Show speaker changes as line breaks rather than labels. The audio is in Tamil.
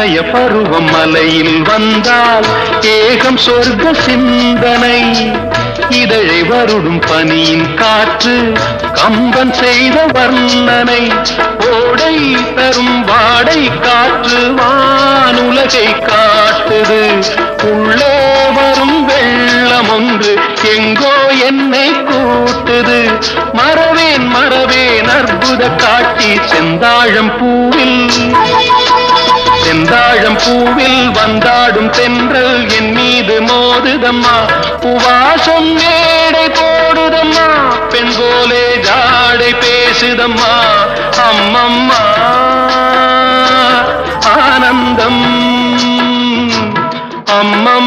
இளைய பருவம் மலையில் வந்தால் ஏகம் சொர்க்க சிந்தனை. இதழை வருடும் பனியின் காற்று கம்பன் செய்த வர்ணனை. ஓடை தரும் வாடை காற்று வானுலகை காட்டுது. உள்ளே வரும் வெள்ளம் ஒன்று எங்கோ என்னை கூட்டுது. மறவேன் மறவேன் அற்புத காட்சி செந்தாழம் பூவில் வந்தாடும் தென்றல் என் மீது மோதுதம்மா. உவாசம் மேடை போடுதம்மா, பெண் போலே ஜாடை பேசுதம்மா. அம்மம்மா ஆனந்தம் அம்மம்மா.